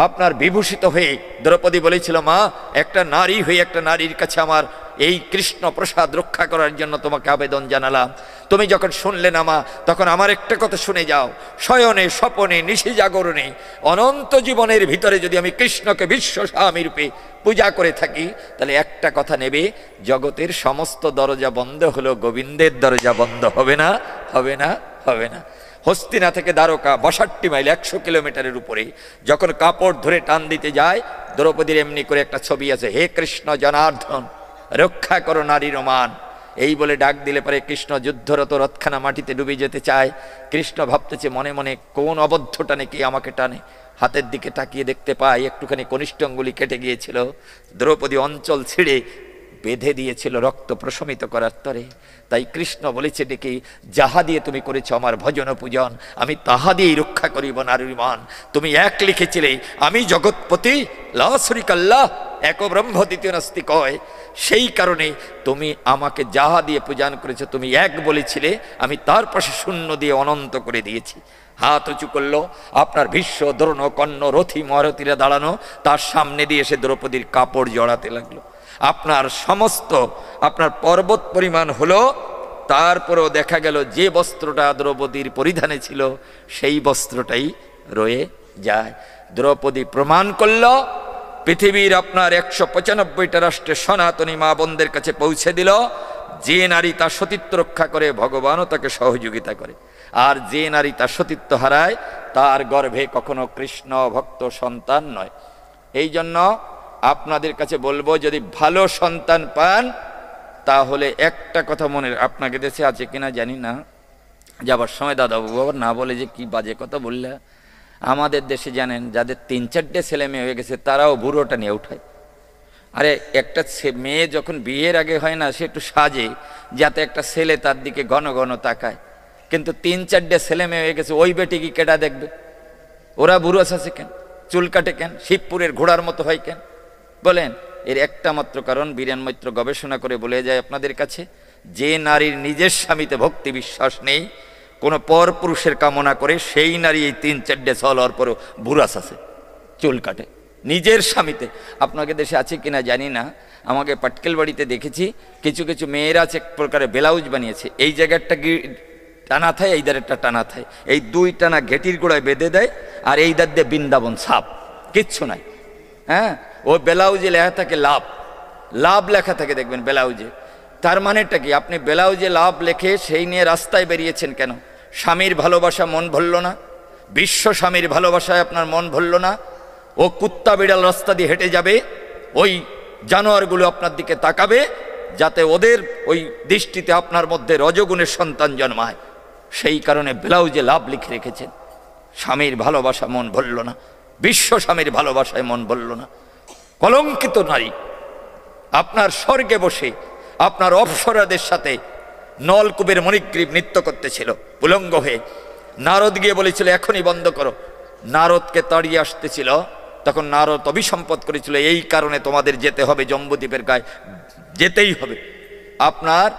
আপনার বিভূষিত হয়ে দ্রৌপদী বলেছিল, মা একটা নারী হয়ে একটা নারীর কাছে আমার এই কৃষ্ণ প্রসাদ রক্ষা করার জন্য তোমাকে আবেদন জানালাম, তুমি যখন শুনলে না মা, তখন আমার একটা কথা শুনে যাও, শয়নে স্বপনে নিশি জাগরণে অনন্ত জীবনের ভিতরে যদি আমি কৃষ্ণকে বিশ্ব স্বামী রূপে পূজা করে থাকি, তাহলে একটা কথা নেবে, জগতের সমস্ত দরজা বন্ধ হলো, গোবিন্দের দরজা বন্ধ হবে না, হবে না, হবে না। হস্তিনা থেকে দ্বারকা 62 মাইল, 100 কিলোমিটারের উপরে, যখন কাপড় ধরে টান দিতে যায়, দ্রৌপদীর এমনি করে একটা ছবি আছে, হে কৃষ্ণ জনার্দন রক্ষা করো নারীর মান, এই বলে ডাক দিলে পরে কৃষ্ণ যুদ্ধরত রথখানা মাটিতে ডুবে যেতে চায়। কৃষ্ণ ভাবতেছে মনে মনে, কোন অবদ্ধ টানে কি আমাকে টানে, হাতের দিকে তাকিয়ে দেখতে পায় একটুখানি কনিষ্ঠ অঙ্গুলি কেটে গিয়েছিল, দ্রৌপদী অঞ্চল ছিঁড়ে বেঁধে দিয়েছিল রক্ত প্রশমিত করার তরে। তাই কৃষ্ণ বলেছে ডেকে, যাহা দিয়ে তুমি করেছ আমার ভজন পূজন, আমি তাহা দিয়েই রক্ষা করিব নারীর মান। তুমি এক লিখেছিলে, আমি জগৎপতি লা শরীকা লাহ, এক ব্রহ্ম দ্বিতীয় নাস্তি কয়, সেই কারণে তুমি আমাকে যাহা দিয়ে পূজন করেছো, তুমি এক বলেছিলে, আমি তার পাশে শূন্য দিয়ে অনন্ত করে দিয়েছি। হাত উঁচু করলো, আপনার ভীষ্ম, দ্রোণ, কর্ণ, রথী মহারথীরা দাঁড়ানো, তার সামনে দিয়ে এসে দ্রৌপদীর কাপড় জড়াতে লাগলো। আপনার সমস্ত আপনার পর্বত পরিমাণ হলো, তারপরেও দেখা গেল যে বস্ত্রটা দ্রৌপদীর পরিধানে ছিল সেই বস্ত্রটাই রয়ে যায়। দ্রৌপদী প্রমাণ করল, পৃথিবীর আপনার 195টা রাষ্ট্রের সনাতনী মা বোনদের কাছে পৌঁছে দিল, যে নারী তার সতীত্ব রক্ষা করে ভগবানও তাকে সহযোগিতা করে, আর যে নারী তার সতীত্ব হারায় তার গর্ভে কখনো কৃষ্ণ ভক্ত সন্তান নয়। এই জন্য আপনাদের কাছে বলবো, যদি ভালো সন্তান পান তাহলে একটা কথা মনে, আপনাকে দেশে আছে কিনা জানি না, যাবার সময় দাদাবাবু আবার না বলে যে কি বাজে কথা বললে, আমাদের দেশে জানেন যাদের 3-4টে ছেলে মেয়ে হয়ে গেছে তারাও বুড়োটা নিয়ে উঠায়। আরে একটা মেয়ে যখন বিয়ের আগে হয় না, সে একটু সাজে যাতে একটা ছেলে তার দিকে ঘন ঘন তাকায়, কিন্তু 3-4টে ছেলে মেয়ে হয়ে গেছে, ওই বেটি কি কেডা দেখবে? ওরা বুড়ো আছে কেন? চুল কাটে কেন? শিবপুরের ঘোড়ার মতো হয় কেন? বলেন। এর একটা মাত্র কারণ, বীরেন মৈত্র গবেষণা করে বলে যায় আপনাদের কাছে, যে নারীর নিজের স্বামীতে ভক্তি বিশ্বাস নেই, কোনো পর পুরুষের কামনা করে, সেই নারী এই 3-4টে ছল হওয়ার পরেও বুড়াস আছে, চুল কাটে নিজের স্বামীতে। আপনাকে দেশে আছে কিনা জানি না, আমাকে পাটকেল বাড়িতে দেখেছি কিছু কিছু মেয়েরা আছে এক প্রকারের ব্লাউজ বানিয়েছে, এই জায়গাটা টানা থায়, এই দারেরটা টানা থায়, এই 2 টানা ঘেটির গোড়ায় বেঁধে দেয়, আর এই দার দিয়ে বৃন্দাবন সাপ, কিচ্ছু নাই। হ্যাঁ, ও ব্লাউজে লেখা থাকে লাভ, লাভ লেখা থাকে দেখবেন ব্লাউজে। তার মানেটা কি? আপনি ব্লাউজে লাভ লেখে সেই নিয়ে রাস্তায় বেরিয়েছেন কেন? স্বামীর ভালোবাসা মন ভরল না? বিশ্ব স্বামীর ভালোবাসায় আপনার মন ভরল না? ও কুত্তা বিড়াল রাস্তা দিয়ে হেঁটে যাবে, ওই জানোয়ারগুলো আপনার দিকে তাকাবে, যাতে ওদের ওই দৃষ্টিতে আপনার মধ্যে রজগুণের সন্তান জন্মায়, সেই কারণে ব্লাউজে লাভ লিখে রেখেছেন। স্বামীর ভালোবাসা মন ভরল না, বিশ্ব স্বামীর ভালোবাসায় মন ভরল না। কলঙ্কিত নারী আপনার স্বর্গে বসে আপনার অপ্সরাদের সাথে নলকূপের মণিগ্রীব নৃত্য করতেছিল উলঙ্গ হয়ে। নারদ গিয়ে বলেছিল এখনই বন্ধ করো। নারদকে তাড়িয়ে আসতেছিল, তখন নারদ অভিসম্পদ করেছিল, এই কারণে তোমাদের যেতে হবে জম্বুদ্বীপের গায়ে, যেতেই হবে। আপনার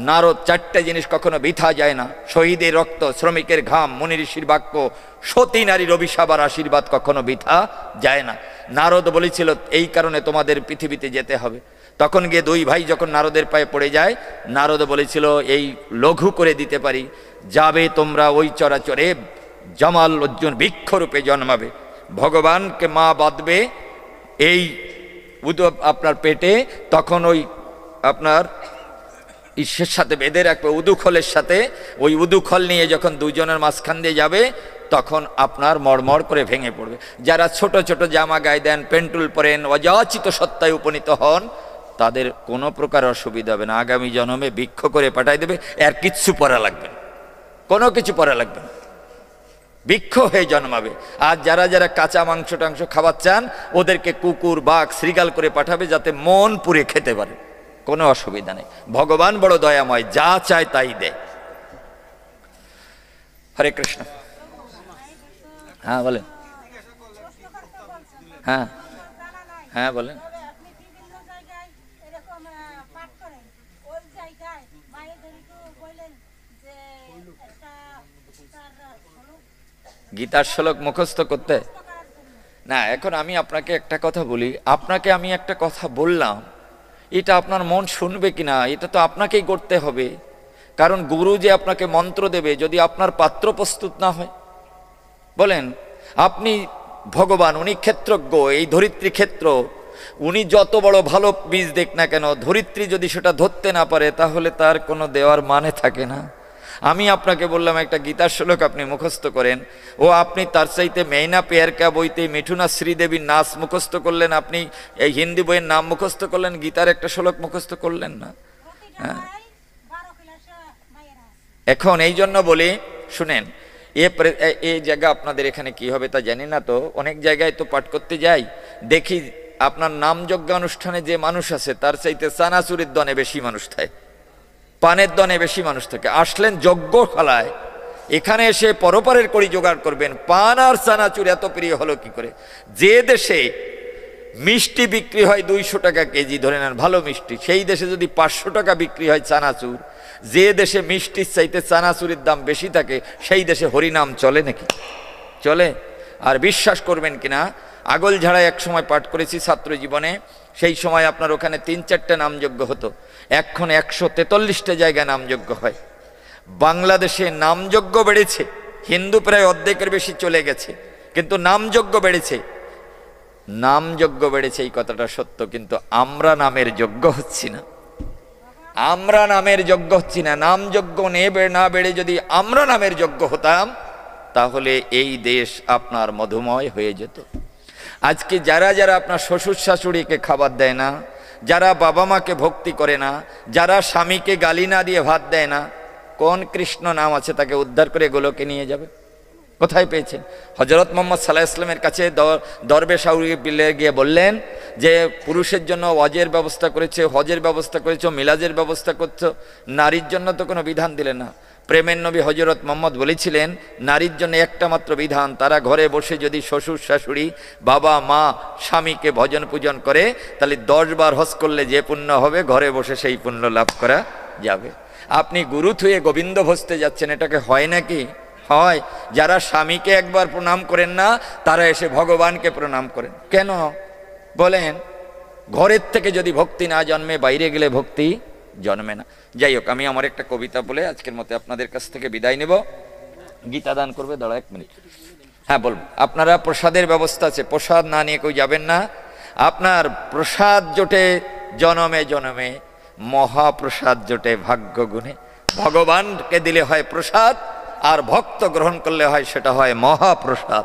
নারদ 4টে জিনিস কখনো বৃথা যায় না: শহীদের রক্ত, শ্রমিকের ঘাম, মুনি ঋষির বাক্য, সতী নারীর অভিশাপ আর আশীর্বাদ কখনো বৃথা যায় না। নারদ বলেছিল এই কারণে তোমাদের পৃথিবীতে যেতে হবে। তখন গিয়ে 2 ভাই যখন নারদের পায়ে পড়ে যায়, নারদ বলেছিল এই লঘু করে দিতে পারি, যাবে তোমরা ওই চরাচরে, জামাল অর্জুন বৃক্ষরূপে জন্মাবে, ভগবানকে মা বাঁধবে এই আপনার পেটে, তখন ওই আপনার ঈশ্বরের সাথে বেঁধে রাখবে উদুখলের সাথে, ওই উদুখল নিয়ে যখন দুজনের মাঝখান দিয়ে যাবে তখন আপনার মড়মড় করে ভেঙে পড়বে। যারা ছোট ছোট জামা গায়ে দেন, পেন্টুল পরেন, অযাচিত সত্তায় উপনীত হন, তাদের কোনো প্রকার অসুবিধা হবে না, আগামী জন্মে ভিক্ষ করে পাঠাই দেবে, আর কিচ্ছু পরা লাগবে না, কোনো কিছু পরা লাগবে না, ভিক্ষ হয়ে জন্মাবে। আর যারা যারা কাঁচা মাংস টাংস খাবার চান, ওদেরকে কুকুর বাঘ শ্রীগাল করে পাঠাবে, যাতে মন পুড়ে খেতে পারে, কোনো অসুবিধা নেই। ভগবান বড় দয়াময়, যা চায় তাই দেয়। হরে কৃষ্ণ। হ্যাঁ বলেন। হ্যাঁ হ্যাঁ বলেন। গীতার শ্লোক মুখস্থ করতে না। এখন আমি আপনাকে একটা কথা বলি, আপনাকে আমি একটা কথা বললাম, এটা আপনার মন শুনবে কিনা এটা তো আপনাকেই করতে হবে। কারণ গুরু যে আপনাকে মন্ত্র দেবে, যদি আপনার পাত্র প্রস্তুত না হয়, বলেন আপনি ভগবান, উনি ক্ষেত্রজ্ঞ, এই ধরিত্রী ক্ষেত্র, উনি যত বড় ভালো বীজ দেখ না কেন, ধরিত্রী যদি সেটা ধরতে না পারে তাহলে তার কোনো দেওয়ার মানে থাকে না। আমি আপনাকে বললাম একটা গীতার শ্লোক আপনি মুখস্থ করেন, ও আপনি তার চাইতে মেইনা পেয়ারকা বইতে মিঠুনা শ্রীদেবীর নাচ মুখস্থ করলেন, আপনি এই হিন্দি বইয়ের নাম মুখস্থ করলেন, গীতার একটা শ্লোক মুখস্থ করলেন না। হ্যাঁ, এখন এই জন্য বলি শুনেন, এই জায়গা আপনাদের এখানে কি হবে তা জানি না, তো অনেক জায়গায় তো পাঠ করতে যাই, দেখি আপনার নামযজ্ঞ অনুষ্ঠানে যে মানুষ আছে তার চাইতে চানাচুরির দনে বেশি মানুষ থাকে, পানের দনে বেশি মানুষ থাকে। আসলেন যজ্ঞশালায়, এখানে এসে পরপারের কড়ি জোগাড় করবেন, পান আর চানাচুর এত প্রিয় হলো কি করে? যে দেশে মিষ্টি বিক্রি হয় 200 টাকা কেজি, ধরে নেন ভালো মিষ্টি, সেই দেশে যদি 500 টাকা বিক্রি হয় চানাচুর, যে দেশে মিষ্টির চাইতে চানাচুরের দাম বেশি থাকে, সেই দেশে হরিনাম চলে নাকি? চলে? আর বিশ্বাস করবেন কিনা, আগল ঝাড়ায় এক সময় পাঠ করেছি ছাত্র জীবনে, সেই সময় আপনার ওখানে 3-4টে নামযজ্ঞ হতো, এখন 143টে জায়গায় নামযজ্ঞ হয়। বাংলাদেশে নামযজ্ঞ বেড়েছে, হিন্দু প্রায় অর্ধেকের বেশি চলে গেছে, কিন্তু নামযজ্ঞ বেড়েছে। নামযজ্ঞ বেড়েছে এই কথাটা সত্য, কিন্তু আমরা নামের যোগ্য হচ্ছি না, আমরা নামের যোগ্য হচ্ছি না। নামযজ্ঞ না বেড়ে যদি আমরা নামের যোগ্য হতাম, তাহলে এই দেশ আপনার মধুময় হয়ে যেত। আজকে যারা যারা আপনার শ্বশুর শাশুড়িকে খাবার দেয় না, যারা বাবা মাকে ভক্তি করে না, যারা স্বামীকে গালি না দিয়ে ভাত দেয় না, কোন কৃষ্ণ নাম আছে তাকে উদ্ধার করে গোলকে নিয়ে যাবে? কোথায় পেয়েছেন? হযরত মুহাম্মদ সাল্লাল্লাহু আলাইহি ওয়াসাল্লামের কাছে দরবেশ আউলিয়া গিয়ে বললেন যে পুরুষের জন্য ওয়াজের ব্যবস্থা করেছে, হজের ব্যবস্থা করেছো, মিলাজের ব্যবস্থা করছো, নারীর জন্য তো কোনো বিধান দিলেন না। প্রেমের নবী হযরত মুহাম্মদ বলেছিলেন নারীর জন্য একটা মাত্র বিধান, তারা ঘরে বসে যদি শ্বশুর শাশুড়ি বাবা মা স্বামীকে ভজন পূজন করে তাহলে 10 বার হজ করলে যে পুণ্য হবে ঘরে বসে সেই পুণ্য লাভ করা যাবে। আপনি গুরু থুয়ে গোবিন্দ ভজতে যাচ্ছেন, এটাকে হয় নাকি? হয়। যারা স্বামীকে একবার প্রণাম করেন না তারা এসে ভগবানকে প্রণাম করেন কেন বলেন? ঘরের থেকে যদি ভক্তি না জন্মে বাইরে গেলে ভক্তি জন্মে না। যাই হোক, আমি আমার একটা কবিতা বলে আজকের মতো আপনাদের কাছ থেকে বিদায় নেব। গীতা দান করবে, দাঁড়া 1 মিনিট। হ্যাঁ বলবো, আপনারা প্রসাদের ব্যবস্থা আছে, প্রসাদ না নিয়ে কেউ যাবেন না। আপনার প্রসাদ জোটে জনমে জনমে, মহাপ্রসাদ জোটে ভাগ্য গুণে। ভগবানকে দিলে হয় প্রসাদ, আর ভক্ত গ্রহণ করলে হয় সেটা হয় মহাপ্রসাদ।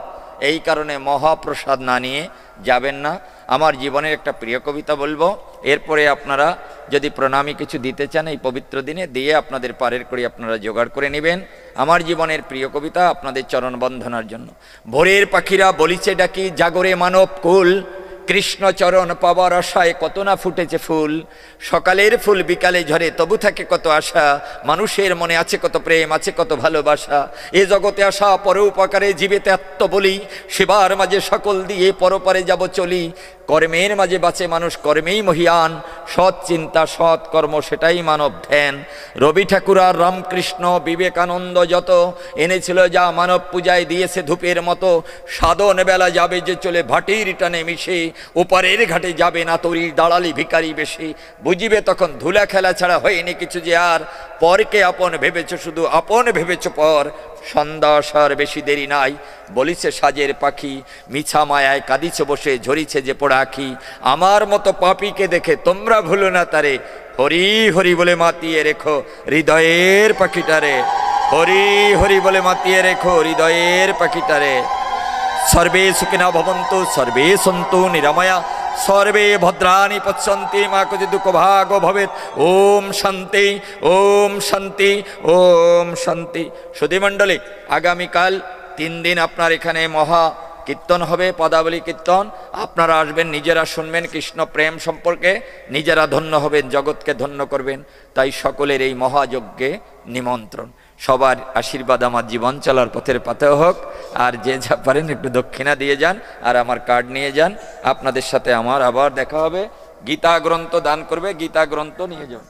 এই কারণে মহাপ্রসাদ না নিয়ে যাবেন না। আমার জীবনের একটা প্রিয় কবিতা বলবো, এরপরে আপনারা যদি প্রণামী কিছু দিতে চান এই পবিত্র দিনে দিয়ে আপনাদের পারের করি আপনারা জোগাড় করে নেবেন। আমার জীবনের প্রিয় কবিতা আপনাদের চরণ বন্ধনার জন্য। ভোরের পাখিরা বলিছে ডাকি জাগরে মানব কুল, কৃষ্ণ চরণ পাবার আশায় কত না ফুটেছে ফুল। সকালের ফুল বিকালে ঝরে তবু থাকে কত আশা, মানুষের মনে আছে কত প্রেম, আছে কত ভালোবাসা। এ জগতে আসা পর উপকারে জীবেতে আত্ম বলি, সেবার মাঝে সকল দিয়ে পরপারে যাব চলি। কর্মের মাঝে বাঁচে মানুষ কর্মেই মহিয়ান, সৎ চিন্তা সৎ কর্ম সেটাই মানব ধ্যান। রবি ঠাকুর আর রামকৃষ্ণ বিবেকানন্দ যত এনেছিল যা মানব পূজায় দিয়েছে ধূপের মতো। সাধন বেলা যাবে যে চলে ভাটির টানে মিশে, ওপারের ঘাটে যাবে না তরি দাঁড়ালি ভিখারি বেশি। বুঝিবে তখন ধুলা খেলা ছাড়া হয়নি কিছু যে আর, পরকে আপন ভেবেছ শুধু আপন ভেবেছ পর। সন্ধ্যা আসার বেশি দেরি নাই, বলিছে সাজের পাখি, মিছা মায়ায় কাঁদিছে বসে ঝরিছে যে পোড়া আখি। আমার মতো পাপীকে দেখে তোমরা ভুলো না তারে, হরি হরি বলে মাতিয়ে রেখো হৃদয়ের পাখিটারে। হরি হরি বলে মাতিয়ে রেখো হৃদয়ের পাখিটারে। সর্বে সুখিনা ভবন্তু সর্বে সন্তু নিরাময়া, সর্বে ভদ্রাণি পশ্যন্তি মা কুচিৎ দুঃখ ভাগ ভবেৎ। ওম শান্তি, ওম শান্তি, ওম শান্তি। সুধীমণ্ডলী, আগামীকাল 3 দিন আপনার এখানে মহা কীর্তন হবে, পদাবলী কীর্তন। আপনারা আসবেন, নিজেরা শুনবেন কৃষ্ণ প্রেম সম্পর্কে, নিজেরা ধন্য হবেন, জগৎকে ধন্য করবেন। তাই সকলের এই মহাযজ্ঞে নিমন্ত্রণ। সবার আশীর্বাদ আমার জীবন চলার পথের পাতে হোক। আর যে যা পারেন একটু দক্ষিণা দিয়ে যান, আর আমার কার্ড নিয়ে যান। আপনাদের সাথে আমার আবার দেখা হবে। গীতা গ্রন্থ দান করবে, গীতা গ্রন্থ নিয়ে যান।